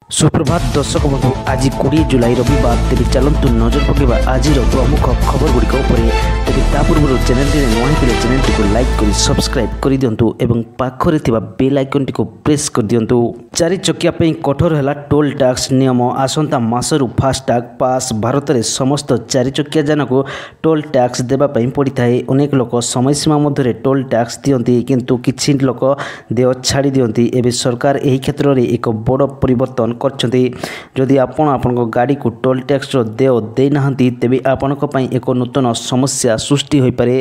सुप्रभात दर्शक बंधु आज 20 जुलाई रविवार तेज चलतु नजर पकड़ा आज प्रमुख खबर गुड़िक तेज पूर्व चैनल नुआ चैनल को लाइक कर सब्सक्राइब कर दिंतु एवं पाखरे बेल आइकन टी प्रेस कर दिंतु। चारि चकिया कठोर है टोल टैक्स नियम आसंता मासरू फास्टैग पास भारत में समस्त चारि चकिया जान को टोल टैक्स देवाई पड़ता है। अनेक लोक समय सीमा मध्य टोल टैक्स दियंती किंतु किछि लोक देय छाड़ी दियंती। एवं सरकार यही क्षेत्र में एक बड़ परिवर्तन जदि आपण गाड़ी को टोल टैक्स देय देना तेबे आपण एक नूतन समस्या सृष्टि हो पारे।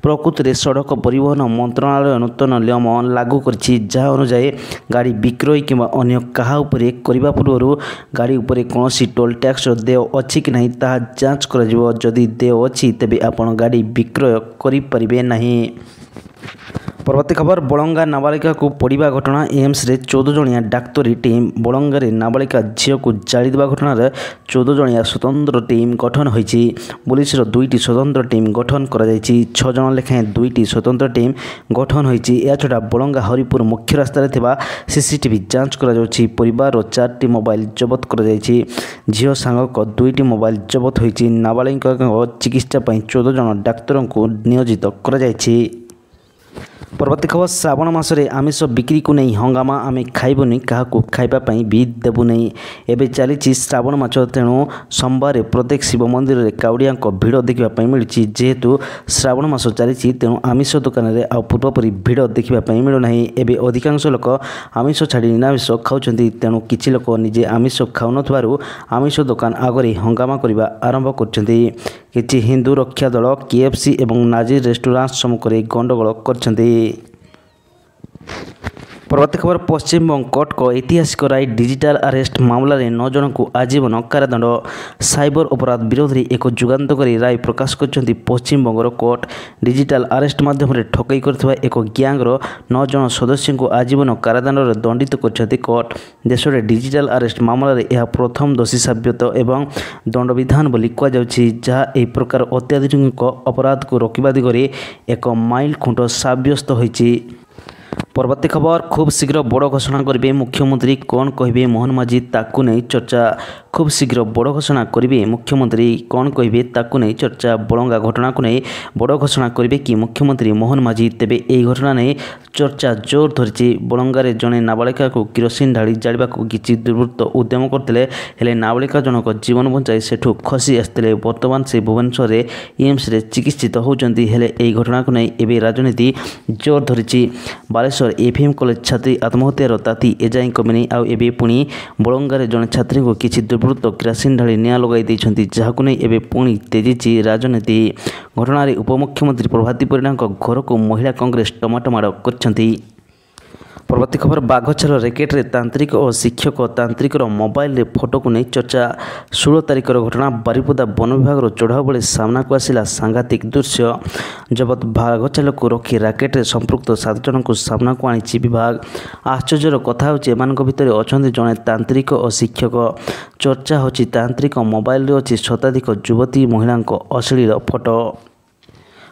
प्रकृत में सड़क परिवहन मंत्रणालय नूतन नियम लागू करिछि जहाँ अनुसार गाड़ी विक्रय कि अन्य कहा उपरे करबा पूर्व गाड़ी उपरे कौनसी टोल टैक्स देय अच्छी कि नहीं ताहा जांच कर जदि देय अच्छी तेबे आपण गाड़ी विक्रय करि परिबे नहीं। परवर्ती खबर बलंगा नाबालिका को पड़ा घटना एम्स रे 14 जणिया डाक्तरी टीम बलंगा नाबालिका झील को जाली देवा घटना 14 जणिया स्वतंत्र टीम गठन होईछि। पुलिस दुईटी स्वतंत्र टीम गठन कर 6 जन लेखाएं दुईटी स्वतंत्र टीम गठन होईछि। या छड़ा बलंगा हरिपुर मुख्य रास्ता रे सीसीटीवी जांच कर परिवार 4टी मोबाइल जबत कर झील सांगक 2टी मोबाइल जबत होईछि। नाबालिका चिकित्सा 14 जन डाक्तर को नियोजित कर। परवर्ती खबर श्रावण मासरे आमिष बिक्री को नहीं हंगामा आमे खाइबुनी क्या खाइबापी भी देवुनी। एवं चली श्रावण मास तेणु सोमवार प्रत्येक शिव मंदिर में काउड़िया भिड़ देखा मिली जेहेतु श्रावण मास चली तेणु आमिष दुकान में आउ पूर्वपरी भिड़ देखा मिलूना। एवं अधिकांश लोक आमिष छाड़ी निरामिष खाऊँ तेणु किसी लोक निजे आमिष खाऊन आमिष दुकान आगे हंगामा करने आरंभ कर हिंदू रक्षा दल KFC और नाजिर रेस्टोरेंट सम्मुख में गंडगोल कर। परवर्ती खबर पश्चिमबंग कोर्ट को ऐतिहासिक राय डिजिटल अरेस्ट मामला रे 9 जन को आजीवन कारादंड साइबर अपराध विरोध में एक जुगान्तकारी राय प्रकाश कर पश्चिमबंगर कोर्ट। डिजिटल अरेस्ट माध्यम ठकई कर एक ग्यांगर 9 जन सदस्य को आजीवन कारादंड दंडित कर कोर्ट। देश में डिजिटल अरेस्ट मामला रे यह प्रथम दोषी साब्यत एवं दंड विधान बोली कहुछि जहाँ यह प्रकार अत्याधुनिक अपराध को रोकवा दिगरे एक माइल खुंट साब्यस्त होइछि। परवर्ती खबर खूब शीघ्र बड़ घोषणा करेंगे मुख्यमंत्री कौन कहे मोहन माझी ताकू नहीं चर्चा। खूब शीघ्र बड़ घोषणा करेंगे मुख्यमंत्री कौन कहे ताकू नहीं चर्चा। बलंगा घटना को नहीं बड़ घोषणा करेंगे कि मुख्यमंत्री मोहन माझी तेबे यही घटना नहीं चर्चा जोर धरी। बलंगारे जड़े नाबालिका को किरोसिन ढाली जाड़ा किसी दुर्वृत्त उद्यम करते नाबालिका जनक जीवन बचाई सेठू खसी आसते बर्तमान से भुवनेश्वर एम्स रे चिकित्सित होती। यही घटना को नहीं एवं राजनीति जोर धरी। बालेश्वर एफएम कॉलेज छात्री आत्महत्यार ताती एजाई कमिनी आउ एबे पुणी बलंगारे जड़े छात्री को किसी दुर्वृत्त किरोसिन ढाली निआं लगाई जहां नहीं एबे पुणी तेजी राजनीति। घटना उपमुख्यमंत्री प्रभाती परिणा घर को महिला कांग्रेस टमाटो माड़ कर। परवर्ती खबर बाघछाल रैकेट रे तांत्रिक और शिक्षक तांत्रिकर मोबाइल रे फोटो को नहीं चर्चा। 16 तारिखर घटना बारिपदा वन विभाग चढ़ाऊ बेले सामना को आसिला सांघातिक दृश्य। जबत बाघछाल को रखी रैकेट रे संपृक्त 7 जन को सामना को आनी विभाग। आश्चर्यर कथा होची एमानक भितर अछंती जने तांत्रिक और शिक्षक। चर्चा होची तांत्रिक मोबाइल रे अछि शताधिक युवती महिला अश्लील फोटो।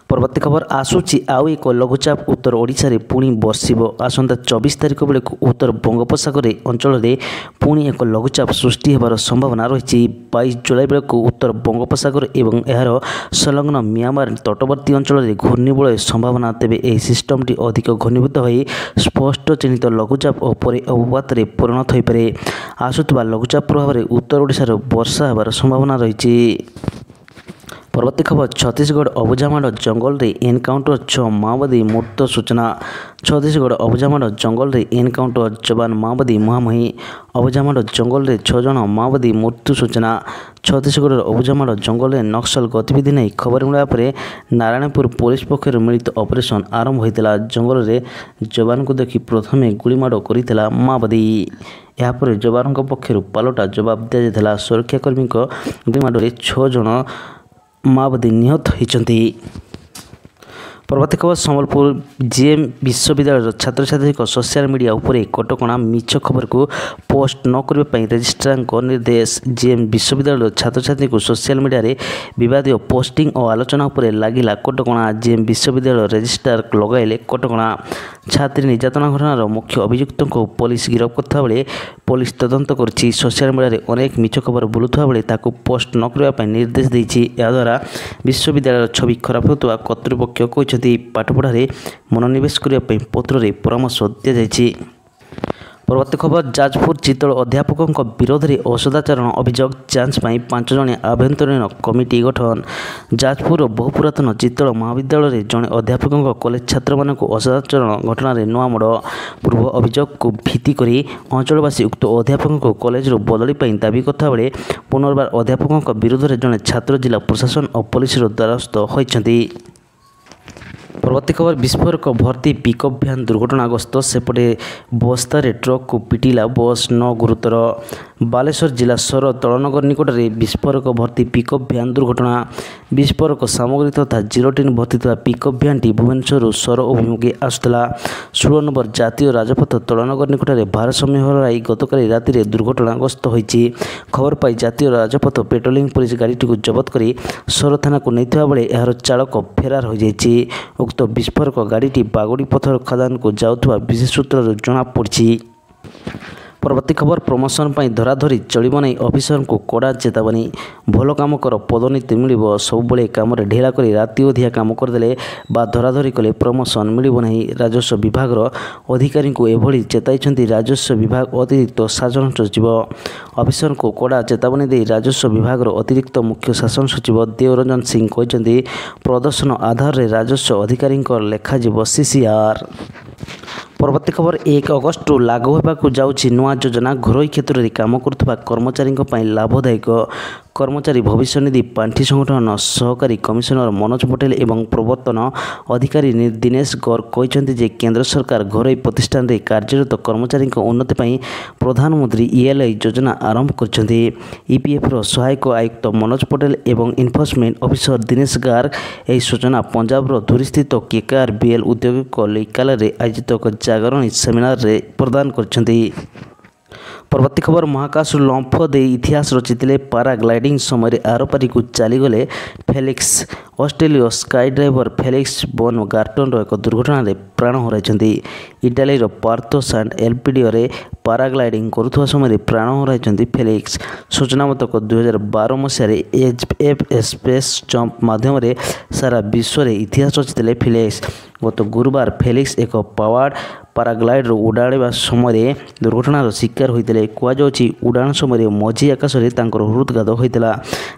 परवर्ती खबर आसूची आउ एक लघुचाप उत्तर ओडिशा रे पुणी बर्षिब। आसंता 24 तारिख बेले उत्तर बंगोपसागर अंचल में पुणी एक लघुचाप सृष्टि होबार संभावना रही। 22 जुलाई बेले उत्तर बंगोपसागर एवं यार संलग्न म्यांमार तटवर्ती अंचल में घूर्णिबलय संभावना। तेबे यह सिस्टमटी अधिक घनीभूत हो स्पष्ट चिन्हित लघुचाप और पर अवपात परिणत हो पारे। आसुवा लघुचाप प्रभाव में उत्तर ओडिशार वर्षा होबार संभावना रही। परवर्ती खबर छत्तीसगढ़ अबुझामाड़ जंगल रे एनकाउंटर 6 माओवादी मृत सूचना। छत्तीसगढ़ अबुझामाड़ जंगल रे एनकाउंटर जवान माओवादी मुहांमुही। अबुझामाड़ जंगल रे 6 जन माओवादी मृत्यु सूचना। छत्तीसगढ़ अबुझामाड़ जंगल में नक्सल गतिविधि नहीं खबर मिलवा पर नारायणपुर पुलिस पक्षर मिलित ऑपरेशन आरंभ होता। जंगल में जवान को देखि प्रथमे गुलीमाड़ करता माओवादी। यापर जवान पक्षर पालटा जवाब दि जाता। सुरक्षाकर्मी गुलीमाड़ 6 जन माओवादी निहत होती। परवर्ती खबर संबलपुर जीएम विश्वविद्यालय छात्र छात्री सोशल मीडिया उपरे कटकणा मिछ खबर को पोस्ट न करने रजिस्ट्रार निर्देश। जीएम विश्वविद्यालय छात्र छात्री को सोशल मीडिया रे विवादीय पोस्टिंग और आलोचना उपरे लागिला कटकणा। जीएम विश्वविद्यालय रजिस्ट्रार लगाइले कटकणा। छात्री निर्यातना घटनार मुख्य अभियुक्त को पुलिस गिरफ्त करता बेले पुलिस तदंत करुछि। सोशल मीडिया रे अनेक मिछ खबर बुलुथुवा बेले ताकू पोस्ट न करबा पई निर्देश देछि। याद्वारा विश्वविद्यालय छवि खराब होतुवा कर्तृपक्ष कहते पाठपढ़ारे मनोनिवेश करने पत्र में परामर्श दिया जायछि। परवर्ती खबर जाजपुर चितल अध्यापकों विरोध में असदाचरण अभियोग जांच पर 5 जणिया आभ्यंतरीण कमिटी गठन। जाजपुर बहु पुरातन चितल महाविद्यालय जड़े अध्यापकों कॉलेज छात्र मानक असदाचरण घटना नुआ मोड़। पूर्व अभियोग को भित्ति कर अंचलवासी उक्त अध्यापकों को कॉलेज बदली दाबी करता बेले पुनर्बार अध्यापकों विरोध में जड़े छात्र जिला प्रशासन और पुलिस द्वारस्थ होती। परवर्ती खबर विस्फोरक भर्ती पिकअप भ्यान दुर्घटनाग्रस्त सेपटे बस्तारे ट्रक को पिटिला बस 9 गुरुतर। बालेश्वर जिला सर तलनगर निकट में विस्फोरक भर्ती पिकअप भ्यान दुर्घटना। विस्फोरक सामग्री तथा जीरोटिन भर्ती पिकअप भ्यानटी भुवनेश्वर सर अभिमुखे आसुला। 16 नंबर जातीय राजपथ तलनगर निकट में भारसाम्य हराई गतकाली राति दुर्घटनाग्रस्त होती। खबर पाई जातीय राजपथ पेट्रोलिंग पुलिस गाड़ी को जबत कर सर थाना को नहीं बेले यार चालक फेरार हो जाएगी। उक्त विस्फोरक गाड़ी बागोड़ी पथर खदान को जाऊथुवा विशेष सूत्र जना पड़ी। परवर्ती खबर प्रमोशन पर धराधरी चलिब नहीं ऑफिसर को कड़ा चेतावनी। भल काम कर पदोन्नति मिल सबुबले काम ढिला कर राति अधिया काम करदे बा धराधरी कले प्रमोशन मिल नहीं। राजस्व विभाग अधिकारी को एभली चेताई राजस्व विभाग अतिरिक्त शासन सचिव। ऑफिसर को कड़ा चेतावनी दे राजस्व विभाग अतिरिक्त मुख्य शासन सचिव देवरंजन सिंह कहते प्रदर्शन आधार में राजस्व अधिकारी लेखाजिब सीसीआर। परवर्ती खबर 1 अगस्ट लागू होगा जाऊँगी नुआ योजना। घरोई क्षेत्र में काम करुवा कर्मचारी लाभदायक। कर्मचारी भविष्य निधि पांठि संगठन सहकारी कमिशनर मनोज पटेल एवं प्रवर्तन अधिकारी दिनेश गौर कहते जे केंद्र सरकार घरोई प्रतिष्ठान में कार्यरत कर्मचारी उन्नति पर प्रधानमंत्री ELI योजना आरंभ कर। EPF सहायक आयुक्त मनोज पटेल एवं इन्फोर्समेंट ऑफिसर दिनेश गार्ग यह सूचना पंजाब धुरी स्थित KKRBL उद्योग कलिकाल आयोजित एक जागरणी सेमिनार रे प्रदान करछन्ती। परवर्ती खबर महाकाश लंफ दे इतिहास रचिते पाराग्लाइडिंग समय आरपारी को चलीगले Felix. Australia skydiver Felix Baumgartner एक दुर्घटना रे प्राण हराई। इटाली पार्थो सांड एल्पिडियो पाराग्लाइडिंग करुवा समय प्राण हराई फेलिक्स। सूचना मुताबक 2012 मसीह HF स्पेस जंप माध्यम सारा विश्व में इतिहास रचिते फेलिक्स। गत गुरुवार फेलिक्स एक पावार्ड पाराग्लाइडर उड़ाणा समय दुर्घटनार शिकार होते कहुच्छी। उड़ाण समय मझी आकाश में हृदघात होता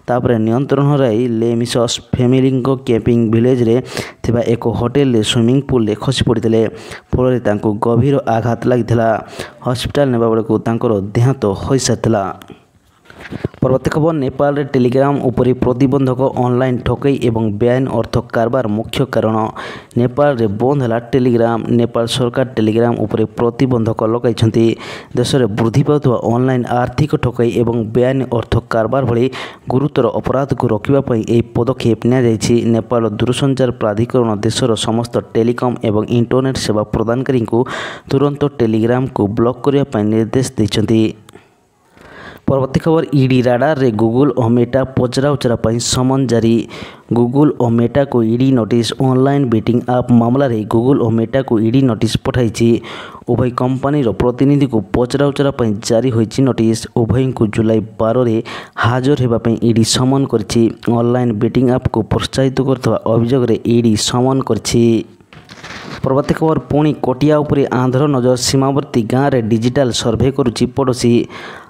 तापर नियंत्रण हराई लेमिसस फैमिली कैंपिंग विलेज रे थिबा एक होटेल रे स्विमिंग पूल रे खसी पड़ते फल गभीर आघात लगी हॉस्पिटल नेबा बेलू देहांत हो सारी। परवर्ती खबर नेपाल रे टेलीग्राम उपरि प्रतिबंधक ऑनलाइन ठकई एवं बेआईन अर्थ कारबार मुख्य कारण। नेपाल रे बंद है टेलीग्राम। नेपाल सरकार टेलीग्राम उपरि प्रतिबंधक लगाई। देश में वृद्धि पाउथुवा ऑनलाइन आर्थिक ठकई एवं बेआईन अर्थ कारबार भली गुरुतर अपराध को रोकने यह पदक्षेप नि। नेपाल दूरसंचार प्राधिकरण देशर समस्त टेलीकॉम एवं इंटरनेट सेवा प्रदानकारी को तुरंत टेलीग्राम को ब्लॉक करने निर्देश देते। परवर्ती खबर ईडी राडार रे गूगल और मेटा पचरा उचरा समन जारी। गूगल और मेटा को ईडी नोटिस। ऑनलाइन बेटिंग आप मामला रे गूगल और मेटा को ईडी नोटिस पठाई। उभय कंपनी प्रतिनिधि को पचरा उचरा जारी होती नोटिस। उभय को जुलाई 12 रे हाजर होगापी ईडी समन करछि। ऑनलाइन बेटिंग आप को प्रोत्साहित करथवा अभियोग रे ईडी समन करछि। परवर्ती खबर पुणी कोटिया उपरे आंध्र नजर। सीमावर्ती गाँव में डिजिटाल सर्भे करुछि पड़ोशी।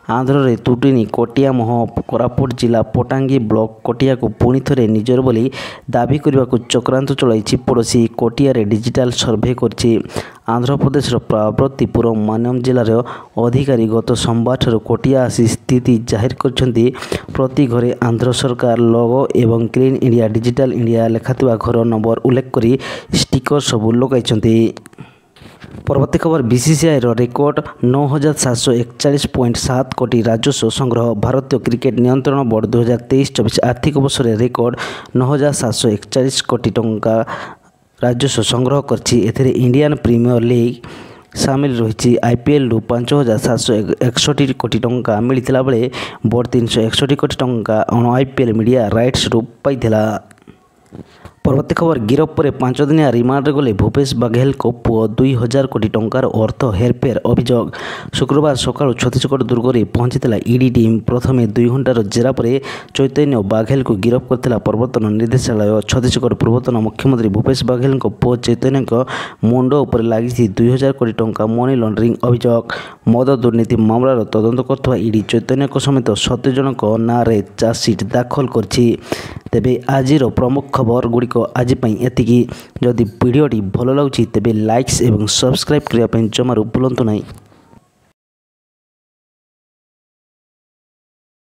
आंध्र रे तुटिनी कोटिया मोह कोरापुट जिला पटांगी ब्लॉक कोटिया को पुणी थे निजर बोली दाबी करने को चक्रांत चलाई पड़ोशी। कोटिया रे डिजिटाल सर्भे करछि। आंध्र प्रदेश पार्वतीपुरम मान्यम जिलार अधिकारी गत सोमवार ठार कोटिया आसी स्थिति जाहिर करछन्ती। प्रति घरे आंध्र सरकार लोगो एवं क्लीन इंडिया डिजिटल इंडिया लेखाथिबा घर नंबर उल्लेख करी स्टिकर सबू लगाइछन्ती। परवर्ती खबर बीसीसीआई रेकर्ड 9741.7 कोटी राजस्व संग्रह। भारतीय क्रिकेट नियंत्रण बोर्ड 2023-24 आर्थिक वर्ष रेकर्ड 9741 कोटी टंका राजस्व संग्रह करछि। एथिरे इंडियन प्रीमियर लीग सामिल रही। IPL 5761 कोटी टंका मिलता बेले बोर्ड 361 कोटी टंका IPL मीडिया राइट्स पाइथिला। ପରବର୍ତ୍ତୀ ଖବର ଗିରଫ ପରେ 5 ଦିନିଆ ରିମାଣ୍ଡରେ ଗଲେ ଭୂପେଶ ବାଘେଲଙ୍କ ପୁଅ 2000 କୋଟି ଟଙ୍କାର ଅର୍ଥ ହେରଫେର ଅଭିଯୋଗ। ଶୁକ୍ରବାର ସକାଳୁ ଛତିଶଗଡ଼ ଦୁର୍ଗରେ ପହଞ୍ଚିଥିଲା ଇଡି ଟିମ୍। ପ୍ରଥମେ 2 ଘଣ୍ଟାର ଜେରା ପରେ ଚୈତନ୍ୟ ବାଘେଲଙ୍କୁ ଗିରଫ କରିଥିଲା ପ୍ରବର୍ତ୍ତନ ନିର୍ଦ୍ଦେଶାଳୟ। ଛତିଶଗଡ଼ ପୂର୍ବତନ ମୁଖ୍ୟମନ୍ତ୍ରୀ ଭୂପେଶ ବାଘେଲଙ୍କ ପୁଅ ଚୈତନ୍ୟଙ୍କ ମୁଣ୍ଡ ଉପରେ ଲାଗିଛି 2000 କୋଟି ଟଙ୍କା ମନି ଲଣ୍ଡରିଂ ଅଭିଯୋଗ। ମଦ ଦୁର୍ନୀତି ମାମଲାର ତଦନ୍ତ କରୁଥିବା ଇଡି ଚୈତନ୍ୟଙ୍କ ସମେତ 17 ଜଣଙ୍କ ନାଁରେ ଚାର୍ଜସିଟ୍ ଦାଖଲ କରିଛି। ତେବେ ଆଜିର ପ୍ରମୁଖ ଖବର ଗୁଡ଼ିକ ଆଜି ପାଇଁ ଏତିକି। ଯଦି ଭିଡ଼ିଓଟି ଭଲ ଲାଗୁଛି ତେବେ ଲାଇକ୍ସ ଏବଂ ସବସ୍କ୍ରାଇବ୍ କରିବା ପାଇଁ ଜମାରୁ ଭୁଲନ୍ତୁ ନାହିଁ।